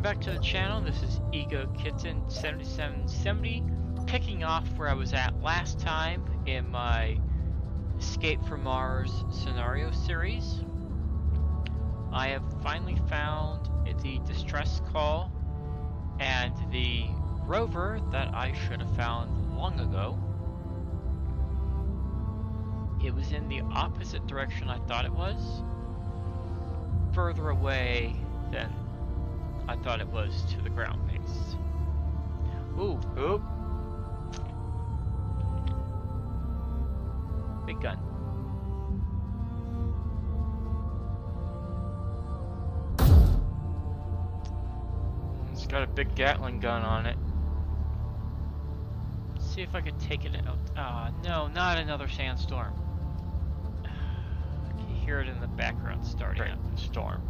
welcome back to the channel. This is Kitten 7770, picking off where I was at last time in my Escape from Mars scenario series. I have finally found the distress call and the rover that I should have found long ago. It was in the opposite direction I thought it was, further away than I thought it was to the ground base. Ooh, oop. Big gun. It's got a big Gatling gun on it. Let's see if I could take it out. No, not another sandstorm. I can hear it in the background starting up the storm.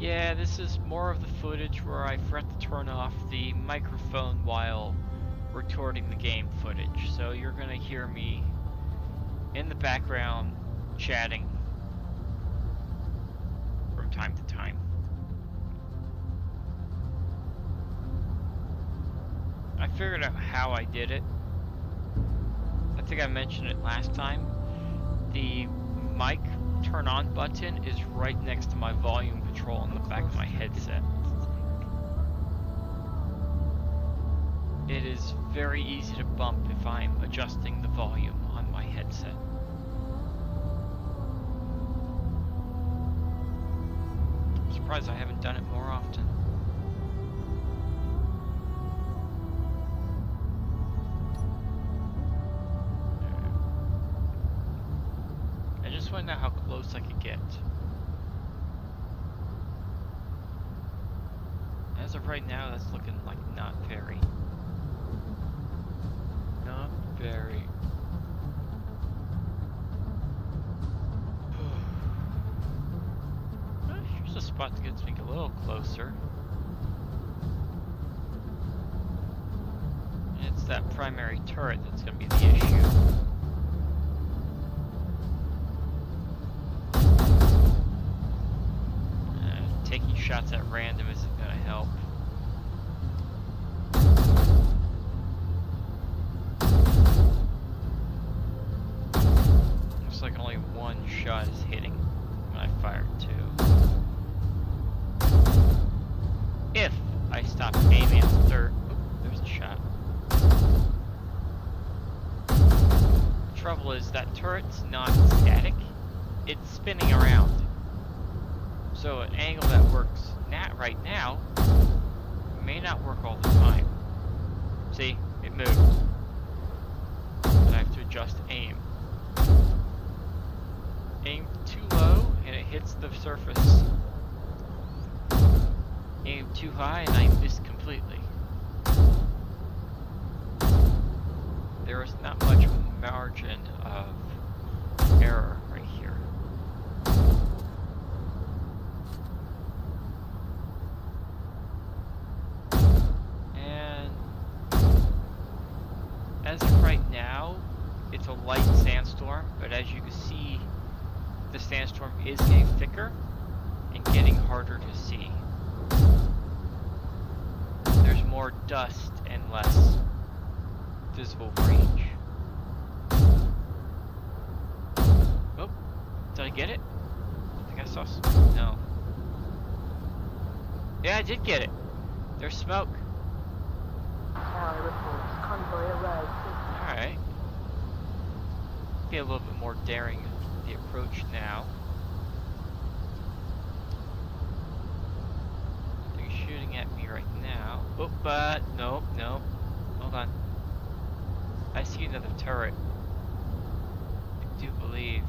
Yeah, this is more of the footage where I forgot to turn off the microphone while recording the game footage. So you're gonna hear me in the background chatting from time to time. I figured out how I did it. I think I mentioned it last time. The mic turn on button is right next to my volume control on the back of my headset. It is very easy to bump if I'm adjusting the volume on my headset. I'm surprised I haven't done it more often. I just want to know how close I could get. As of right now, that's looking like not very. Not very. Well, here's a spot that gets me a little closer. And it's that primary turret that's going to be the issue. Taking shots at random isn't going to help. Looks like only one shot is hitting when I fired two. If I stop aiming at the third... Oop, there's a shot. The trouble is that turret's not static. It's spinning around. So an angle that works right now may not work all the time. See, it moved. But I have to adjust aim. Aim too low and it hits the surface. Aim too high and I miss completely. There is not much margin of error right here. As of right now, it's a light sandstorm, but as you can see, the sandstorm is getting thicker and getting harder to see. There's more dust and less visible range. Oh, did I get it? I think I saw some. No. Yeah, I did get it. There's smoke. Alright. Be a little bit more daring with the approach now. They're shooting at me right now. Oh, but nope. Hold on. I see another turret. I do believe.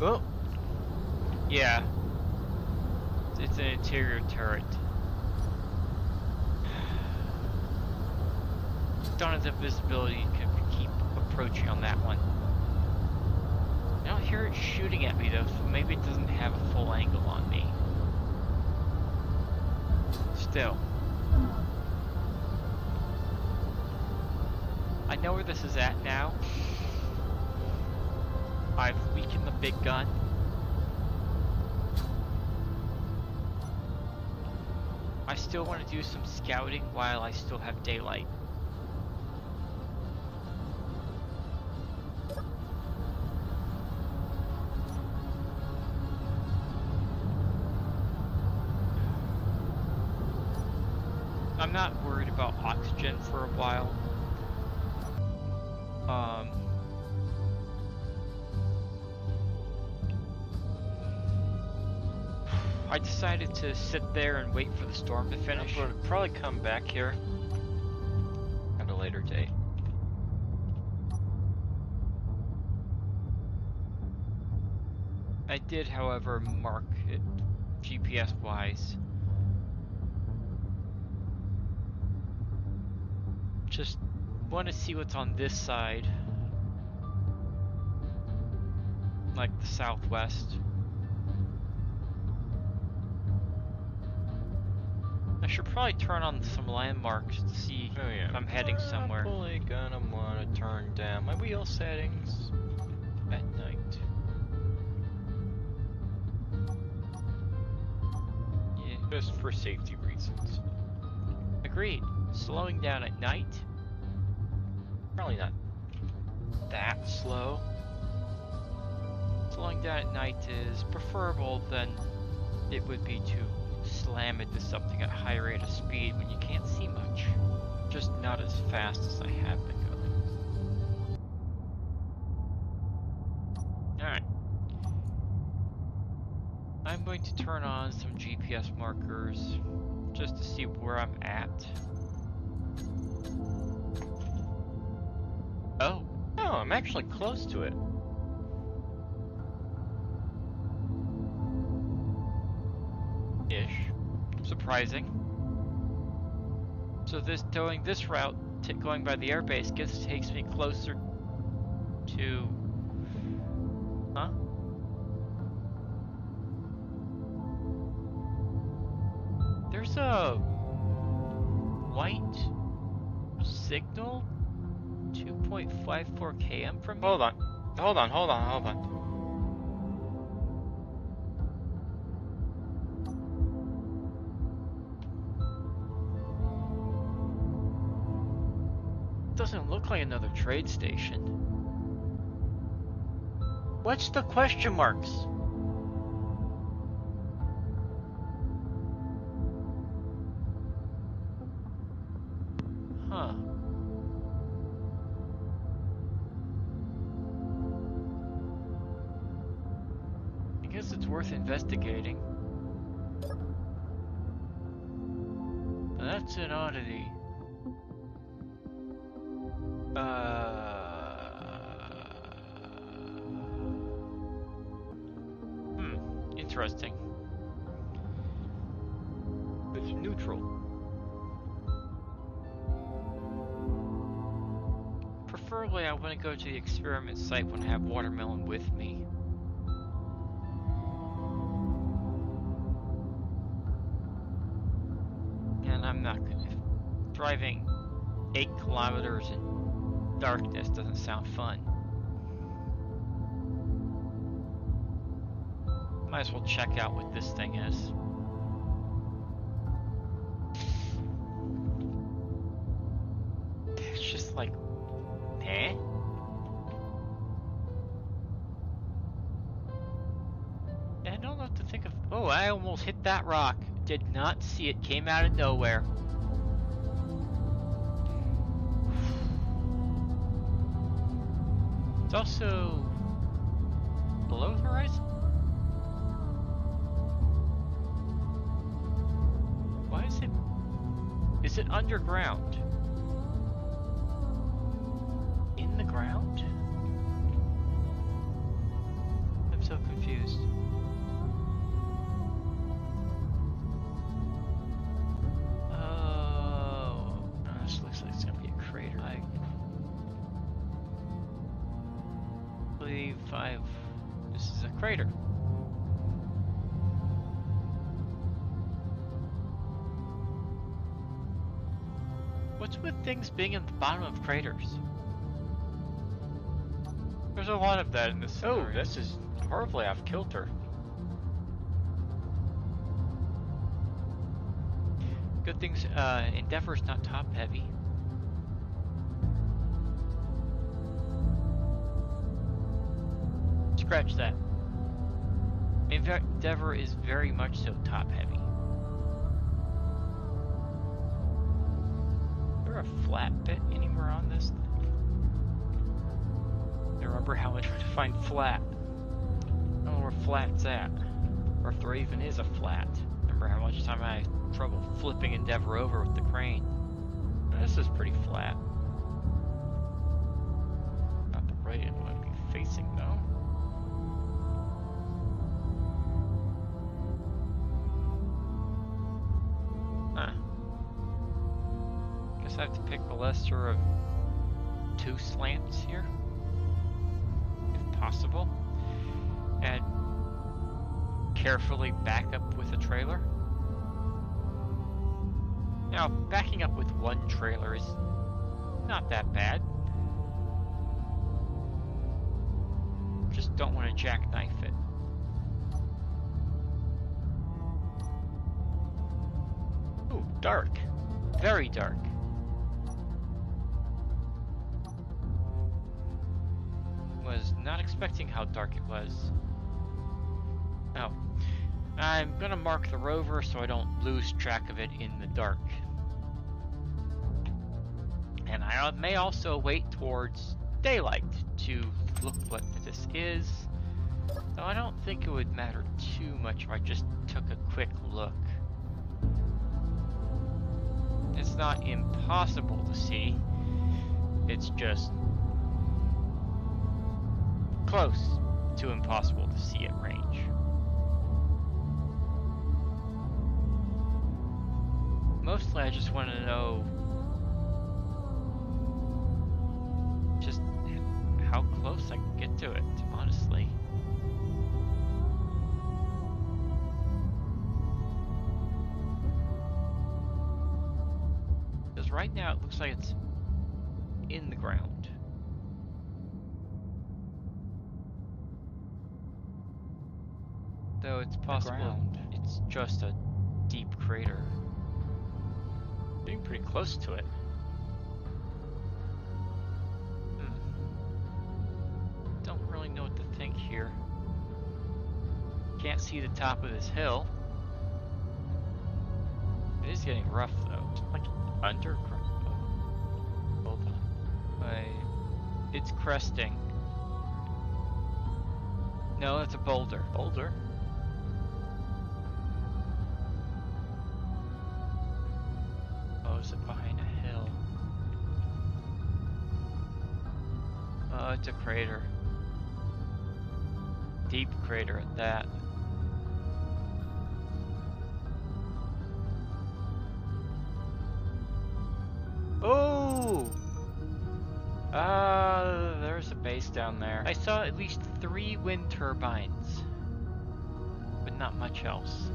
Oh! Yeah. It's an interior turret. Don't have the visibility to keep approaching on that one. I don't hear it shooting at me though, so maybe it doesn't have a full angle on me. Still. I know where this is at now. I've weakened the big gun. still want to do some scouting while I still have daylight. I'm not worried about oxygen for a while. I decided to sit there and wait for the storm to finish. We'll probably come back here at a later date. I did, however, mark it GPS-wise. Just want to see what's on this side. Like the southwest. I should probably turn on some landmarks to see if I'm heading somewhere. I'm probably gonna want to turn down my wheel settings at night. Yeah. Just for safety reasons. Agreed. Slowing down at night? Probably not that slow. Slowing down at night is preferable than it would be to slam into something at a high rate of speed when you can't see much. Just not as fast as I have been going. Alright. I'm going to turn on some GPS markers just to see where I'm at. Oh. Oh, I'm actually close to it. Ish. Surprising. So this doing this route, going by the airbase, takes me closer to... Huh? There's a white signal 2.54 km from me. Hold on. Doesn't look like another trade station. What's the question marks? Huh. I guess it's worth investigating. That's an oddity. Interesting. It's neutral. Preferably, I want to go to the experiment site when I have Watermelon with me. And I'm not gonna... Driving 8 kilometers in darkness doesn't sound fun. Might as well check out what this thing is. It's just like, eh? I don't know what to think of. Oh, I almost hit that rock. Did not see it. Came out of nowhere. It's also below the horizon. Why is it? Is it underground? In the ground? I'm so confused. Oh, this looks like it's gonna be a crater. I believe this is a crater. What's with things being in the bottom of craters? There's a lot of that in this scenario. Oh, this is horribly off kilter. Good things, Endeavor's not top heavy. Scratch that. Endeavor is very much so top heavy. Is there a flat bit anywhere on this thing? I remember how I tried to find flat. I don't know where flat's at. Or if there even is a flat. Remember how much time I had trouble flipping Endeavor over with the crane. This is pretty flat. Not the right end one I'd be facing though. Huh. Guess I have to pick the lesser of two slants here. If possible. And carefully back up with a trailer. Now, backing up with one trailer is not that bad. Just don't want to jackknife it. Ooh, dark. Very dark. Was not expecting how dark it was. Oh. I'm gonna mark the rover so I don't lose track of it in the dark. And I may also wait towards daylight to look what this is. Though I don't think it would matter too much if I just took a quick look. It's not impossible to see. It's just close to impossible to see at range. Mostly I just want to know just how close I can get to it, honestly. Because right now it looks like it's in the ground. Though it's possible it's just a deep crater. Being pretty close to it. Don't really know what to think here. Can't see the top of this hill. It is getting rough though. Like under. Oh, hold on. It's cresting. No, it's a boulder. Boulder. Is it behind a hill? Oh, it's a crater. Deep crater at that. Oh! There's a base down there. I saw at least 3 wind turbines, but not much else.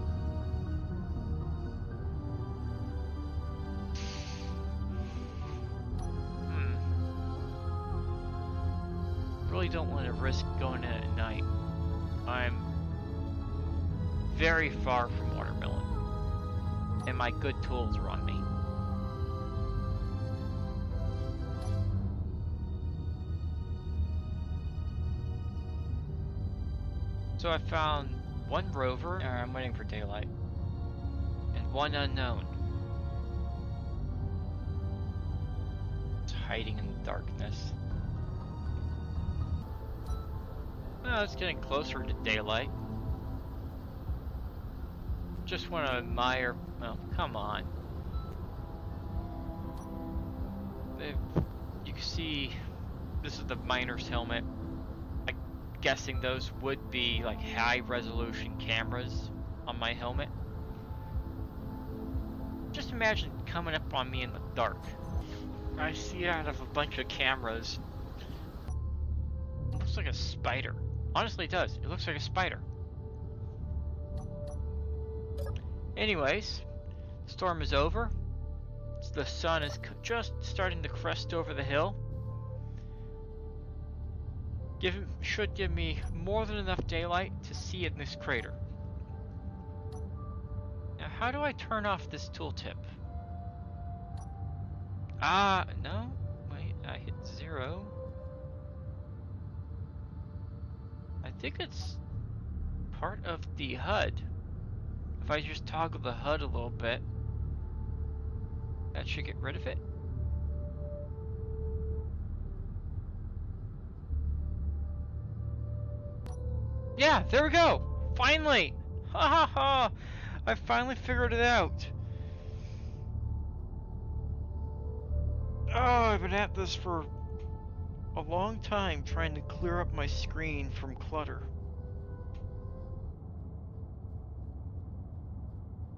Really don't want to risk going in at night. I'm very far from Watermelon, and my good tools are on me. So I found 1 rover, I'm waiting for daylight, and 1 unknown. It's hiding in the darkness. Oh, it's getting closer to daylight. Just want to admire. Oh, come on. You can see this is the miner's helmet. I'm guessing those would be like high resolution cameras on my helmet. Just imagine coming up on me in the dark. I see it out of a bunch of cameras. It looks like a spider. Honestly, it does. It looks like a spider. Anyways, the storm is over. The sun is just starting to crest over the hill. Should give me more than enough daylight to see it in this crater. Now, How do I turn off this tooltip? No. Wait, I hit 0. I think it's part of the HUD. If I just toggle the HUD a little bit, that should get rid of it. Yeah, there we go! Finally! Ha ha ha! I finally figured it out! Oh, I've been at this for a long time trying to clear up my screen from clutter.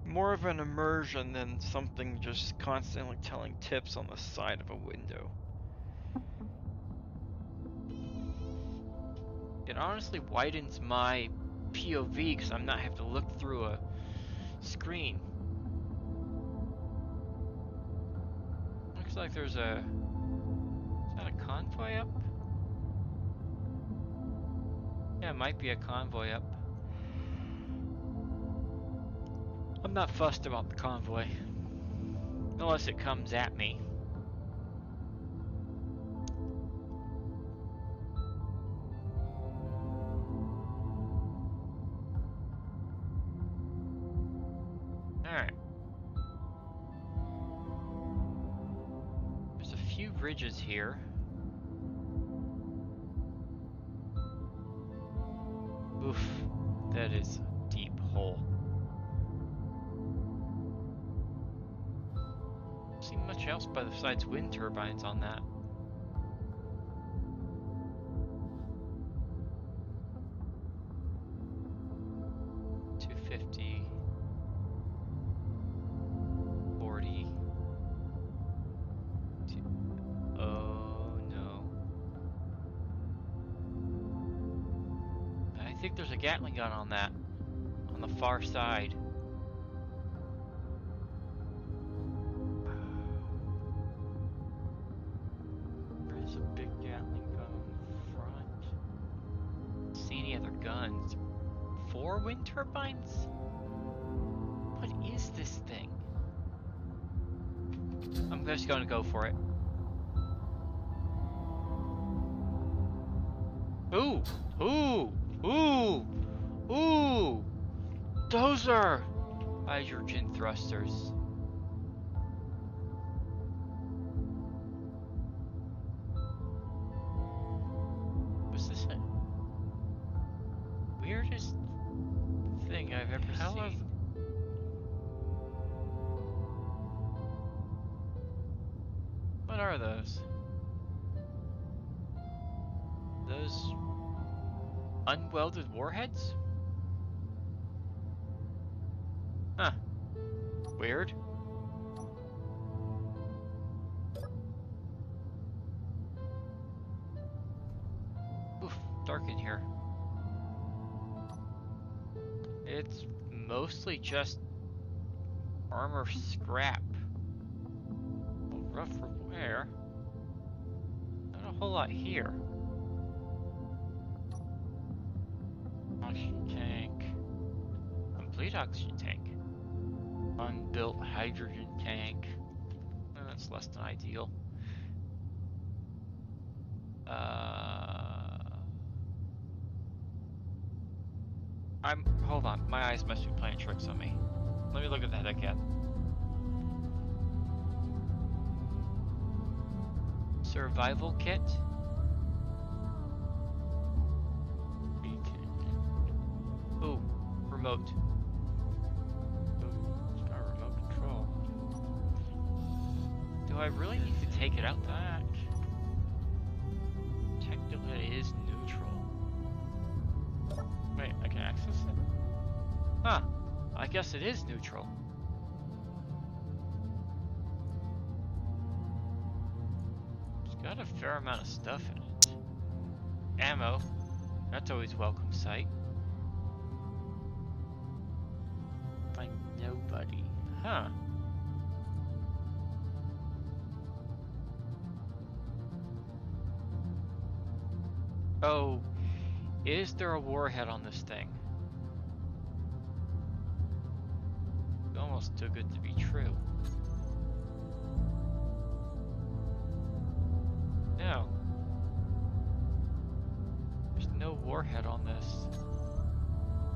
More of an immersion than something just constantly telling tips on the side of a window. It honestly widens my POV because I'm not having to look through a screen. Looks like there's a... Is that a convoy up? Yeah, it might be a convoy up. I'm not fussed about the convoy. Unless it comes at me. Alright. There's a few ridges here. Oof, that is a deep hole. See much else besides wind turbines on that. I think there's a Gatling gun on that, on the far side. There's a big Gatling gun on the front. See any other guns? 4 wind turbines? What is this thing? I'm just gonna go for it. Ooh! Ooh! Ooh! Ooh! Those are hydrogen thrusters. Was this a weirdest thing I've ever seen? What are those? Those unwelded warheads? Huh. Weird. Oof, dark in here. It's mostly just armor scrap. Well, rough for wear. Not a whole lot here. Oxygen tank. Complete oxygen tank. Unbuilt hydrogen tank. Well, that's less than ideal. Hold on, my eyes must be playing tricks on me. Let me look at that again. Survival kit. Ooh, remote. It's got a remote control. Do I really need to take it out back? Technically it is neutral. Wait, I can access it? Huh, I guess it is neutral. It's got a fair amount of stuff in it. Ammo, that's always welcome sight. Find nobody. Huh. Oh, is there a warhead on this thing? almost too good to be true. No. There's no warhead on this.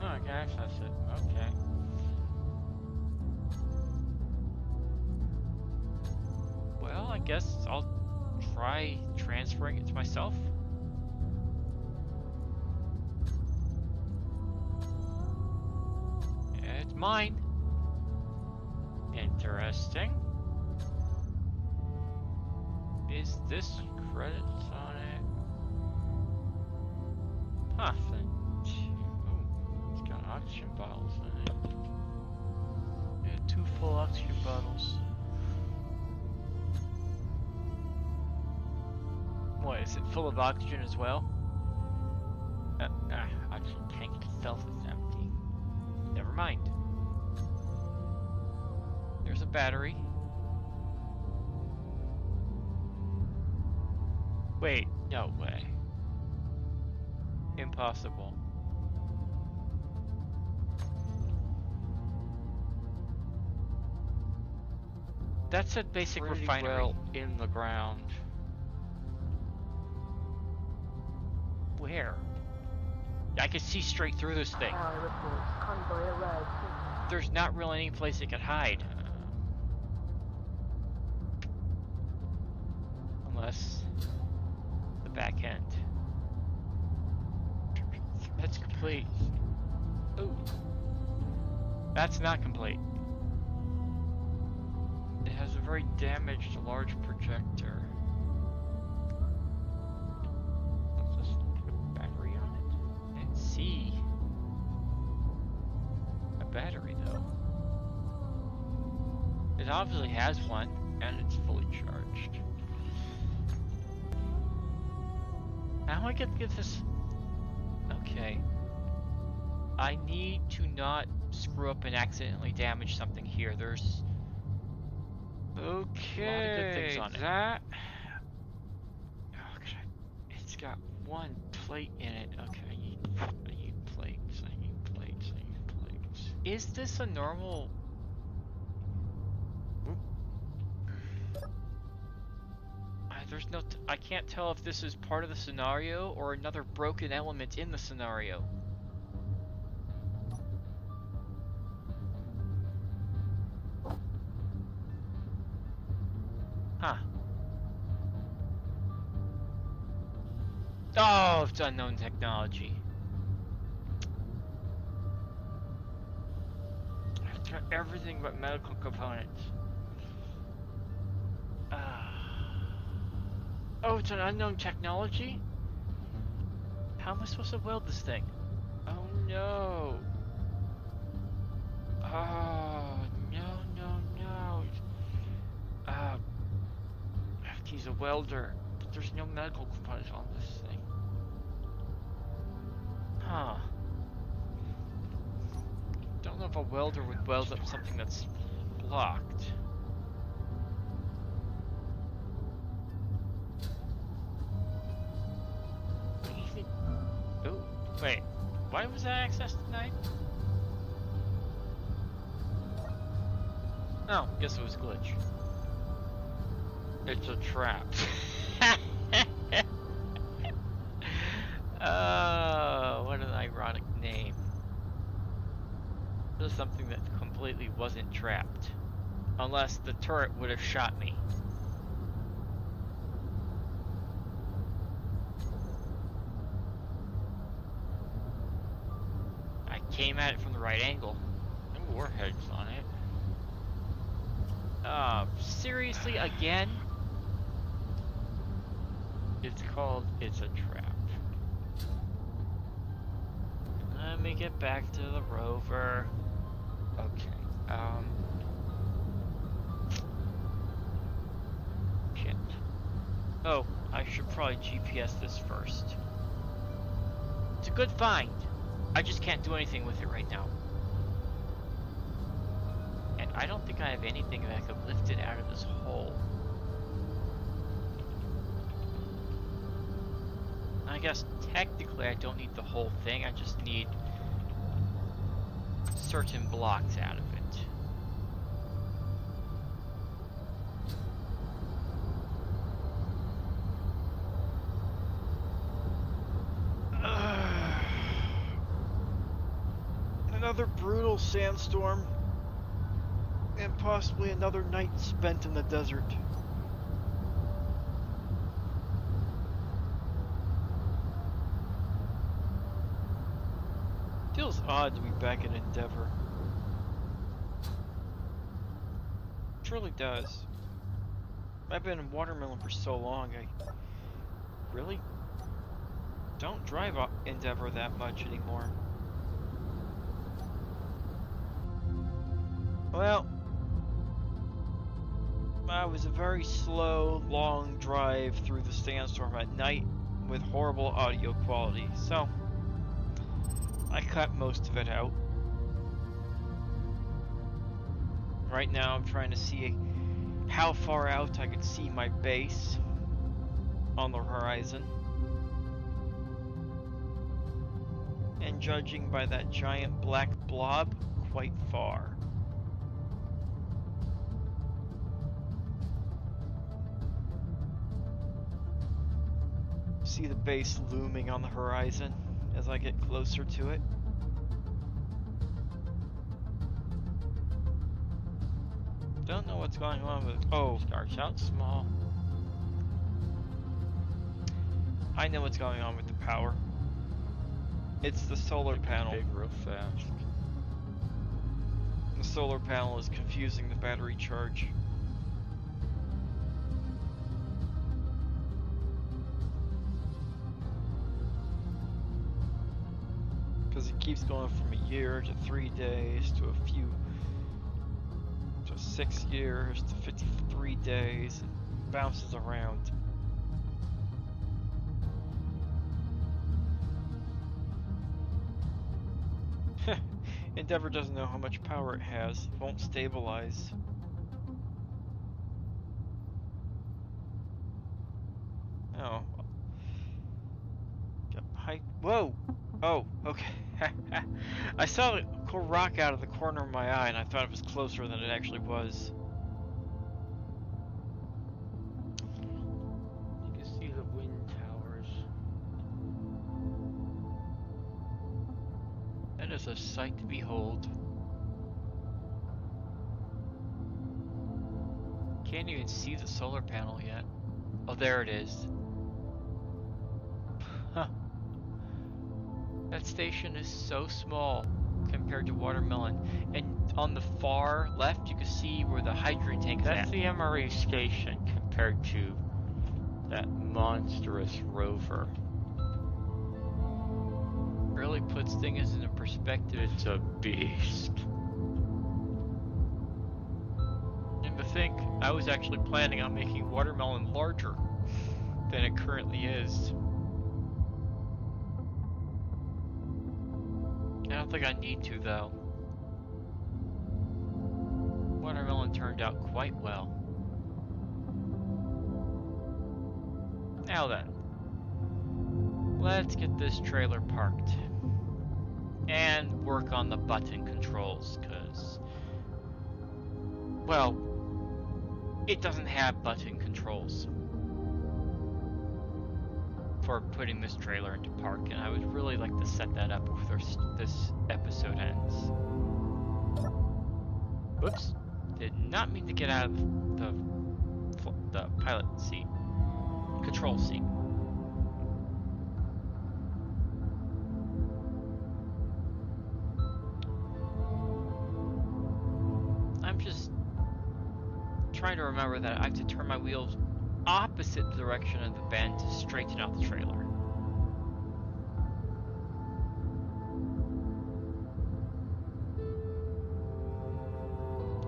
Oh, I can access it. Okay. Well, I guess I'll try transferring it to myself. It's mine. Interesting. Is this credits on it? Huh. Oh, it's got oxygen bottles in it. Yeah, 2 full oxygen bottles. What, is it full of oxygen as well? Oxygen tank itself is empty. Never mind. There's a battery. Wait, no way. Impossible. That's a basic Pretty refinery. well in the ground. Where? I could see straight through this thing. There's not really any place it could hide. Unless the back end. That's complete. Ooh. That's not complete. It has a very damaged large projector. Does this put a battery on it? I didn't see a battery though. It obviously has one, and it's fully charged. How am I gonna get this? Okay. I need to not screw up and accidentally damage something here. There's Okay, a lot of good things on it. That. Oh, it's got one plate in it. Okay, I need plates. I need plates. I need plates. Is this a normal? There's no. I can't tell if this is part of the scenario or another broken element in the scenario. Huh. Oh, it's unknown technology. It's got everything but medical components. Oh, it's an unknown technology? How am I supposed to weld this thing? Oh no. Oh, no. I have to use a welder, but there's no medical components on this thing. Huh. Don't know if a welder would weld up something that's blocked. Oh, wait. Why was that access denied? Oh, guess it was a glitch. It's a trap. Oh, what an ironic name. This is something that completely wasn't trapped. Unless the turret would have shot me. I came at it from the right angle. No warheads on it. Seriously, again? It's called It's a Trap. Let me get back to the rover. Okay, Shit. Oh, I should probably GPS this first. It's a good find. I just can't do anything with it right now. And I don't think I have anything that could lift it out of this hole. I guess technically I don't need the whole thing, I just need certain blocks out of it. another brutal sandstorm, and possibly another night spent in the desert. Feels odd to be back in Endeavor. Truly does. I've been in Watermelon for so long, I really don't drive Endeavor that much anymore. Well, it was a very slow, long drive through the sandstorm at night with horrible audio quality, so I cut most of it out. Right now I'm trying to see how far out I could see my base on the horizon. And judging by that giant black blob, quite far. See the base looming on the horizon as I get closer to it. Don't know what's going on with... Oh, Starts out small. I know what's going on with the power. It's the solar panel. Big real fast. The solar panel is confusing the battery charge. Because it keeps going from a year to 3 days to a few... to 6 years to 53 days. It bounces around. Endeavor doesn't know how much power it has. It won't stabilize. Oh. Height. Whoa! Oh, okay. I saw a cool rock out of the corner of my eye and I thought it was closer than it actually was. You can see the wind towers. That is a sight to behold. Can't even see the solar panel yet. Oh, there it is. Huh. That station is so small compared to Watermelon. And on the far left, you can see where the hydrogen tank is That's at. the MRE station compared to that monstrous rover. Really puts things into perspective. It's a beast. And to think, I was actually planning on making Watermelon larger than it currently is. I don't think I need to, though. Watermelon turned out quite well. Now then, let's get this trailer parked and work on the button controls, because, well, it doesn't have button controls for putting this trailer into park, and I would really like to set that up before this episode ends. Whoops, did not mean to get out of the pilot seat, control seat. I'm just trying to remember that I have to turn my wheels opposite the direction of the bend to straighten out the trailer.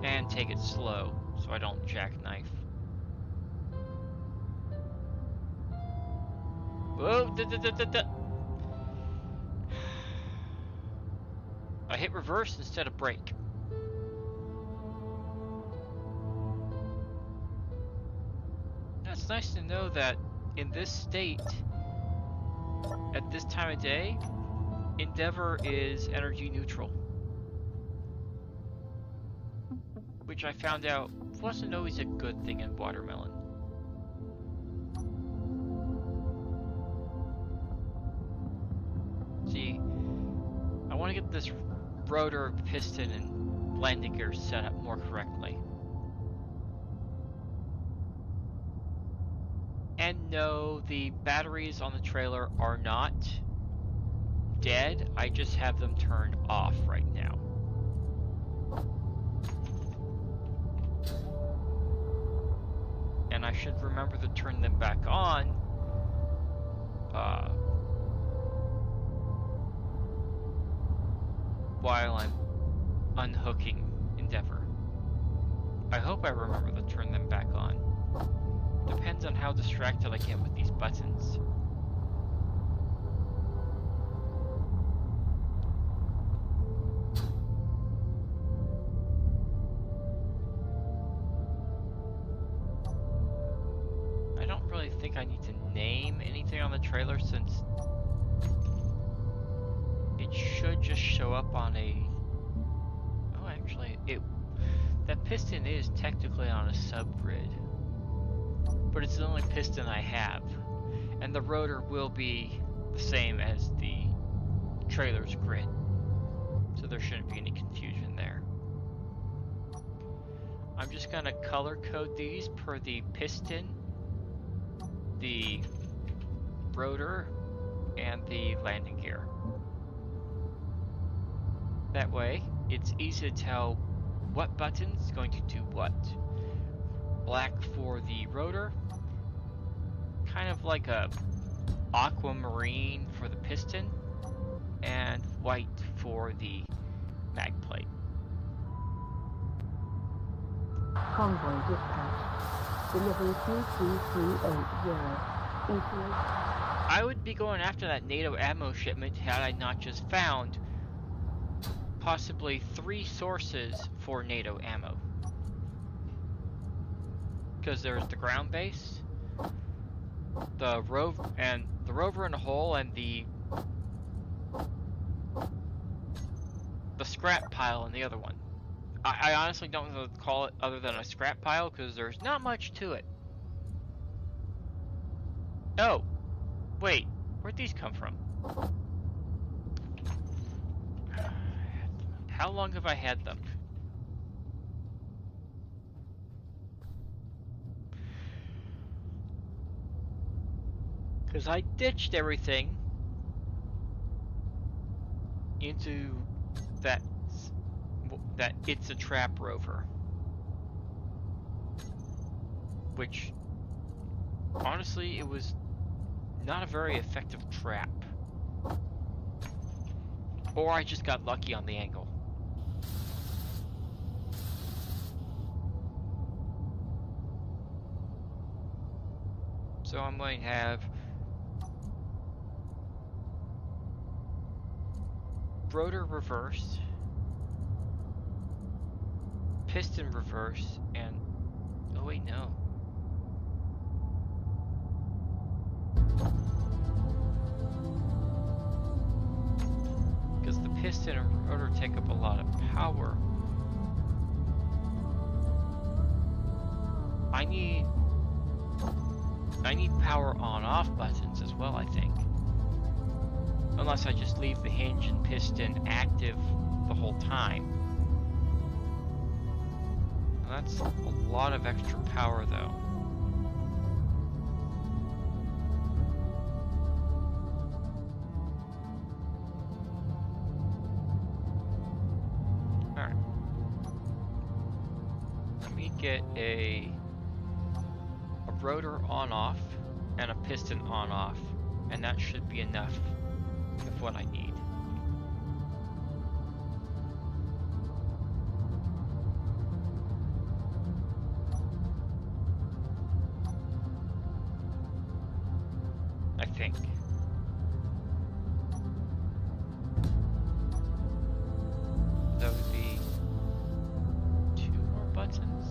And take it slow so I don't jackknife. Whoa! I hit reverse instead of brake. It's nice to know that in this state, at this time of day, Endeavor is energy neutral. Which I found out wasn't always a good thing in Watermelon. See, I want to get this rotor, piston, and landing gear set up more correctly. And no, the batteries on the trailer are not dead. I just have them turned off right now. And I should remember to turn them back on while I'm unhooking Endeavor. I hope I remember to turn them back on. Depends on how distracted I get with these buttons. I don't really think I need to name anything on the trailer since it should just show up on a... Oh, actually, that piston is technically on a subgrid. But it's the only piston I have. And the rotor will be the same as the trailer's grid. So there shouldn't be any confusion there. I'm just gonna color code these per the piston, the rotor, and the landing gear. That way, it's easy to tell what button's going to do what. Black for the rotor, kind of like a aquamarine for the piston, and white for the mag plate. Convoy dispatch. Delivery 22380. ETA. I would be going after that NATO ammo shipment had I not just found possibly 3 sources for NATO ammo. Because there's the ground base, the rover in a hole, and the scrap pile in the other one. I honestly don't know what to call it other than a scrap pile because there's not much to it. Oh, wait, where'd these come from? How long have I had them? Because I ditched everything into that It's a Trap rover. Which, honestly, it was not a very effective trap. Or I just got lucky on the angle. So I'm going to have rotor reverse, piston reverse, and oh wait, no. Because the piston and rotor take up a lot of power. I need power on-off buttons as well, I think. Unless I just leave the hinge and piston active the whole time. That's a lot of extra power, though. Alright. Let me get a rotor on-off and a piston on-off, and that should be enough of what I need. I think. That would be 2 more buttons.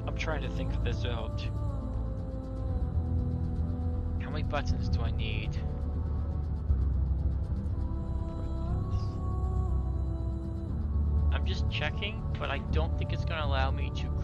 I'm trying to think of this out. How many buttons do I need? I'm just checking, but I don't think it's going to allow me to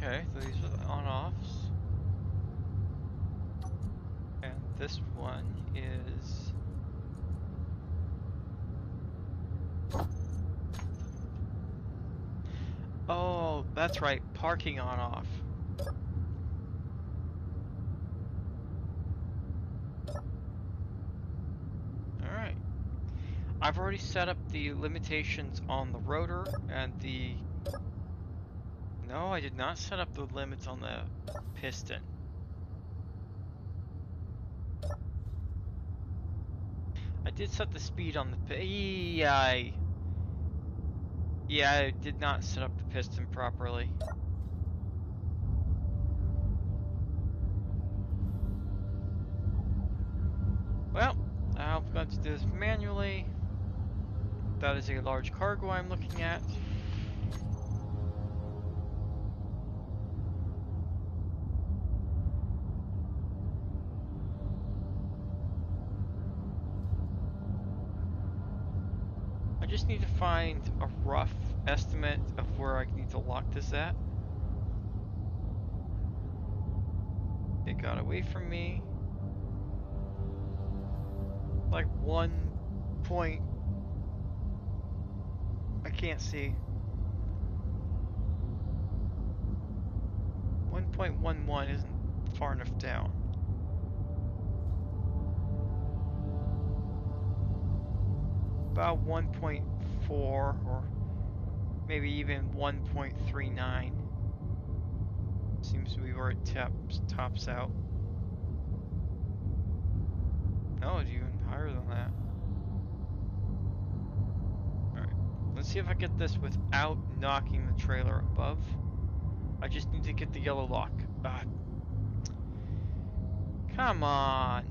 Okay, so these are the on-offs. And this one is... Oh, that's right, parking on-off. Alright. I've already set up the limitations on the rotor and the... No, I did not set up the limits on the piston. I did set the speed on the yeah, I did not set up the piston properly. Well, I'm going to do this manually. That is a large cargo I'm looking at. I just need to find a rough estimate of where I need to lock this at. It got away from me. Like 1 point. I can't see. 1.11 isn't far enough down. About 1.4 or maybe even 1.39 seems to be where it tops out. No, it's even higher than that. Alright, let's see if I get this without knocking the trailer above. I just need to get the yellow lock. Come on.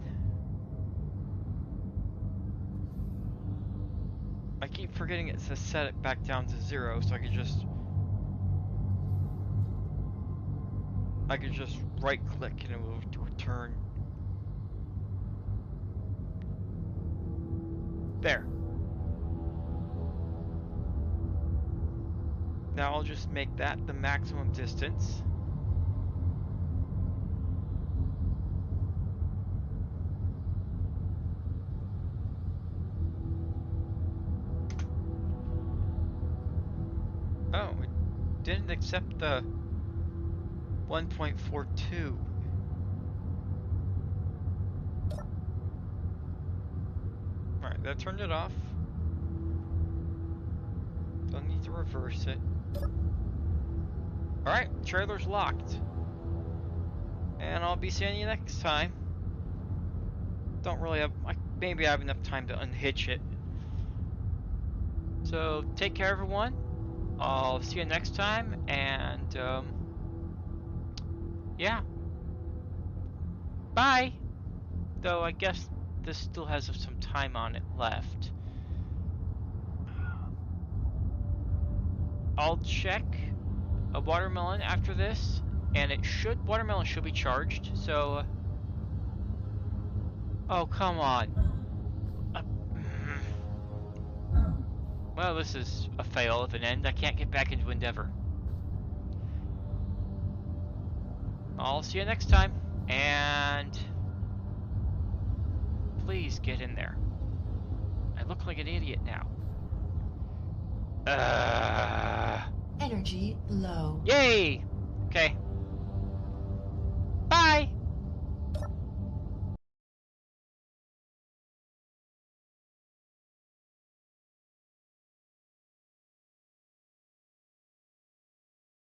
I keep forgetting it to set it back down to 0 so I could just right click and it will return. There. Now I'll just make that the maximum distance. Oh, it didn't accept the 1.42. Alright, that turned it off. Don't need to reverse it. Alright, trailer's locked. And I'll be seeing you next time. Don't really have... maybe I have enough time to unhitch it. So, take care everyone. I'll see you next time, and, yeah. Bye! Though, I guess this still has some time on it left. I'll check a watermelon after this, and watermelon should be charged, so... oh, come on. Well, this is a fail of an end. I can't get back into Endeavor. I'll see you next time, and please get in there. I look like an idiot now. Energy low. Yay! Okay.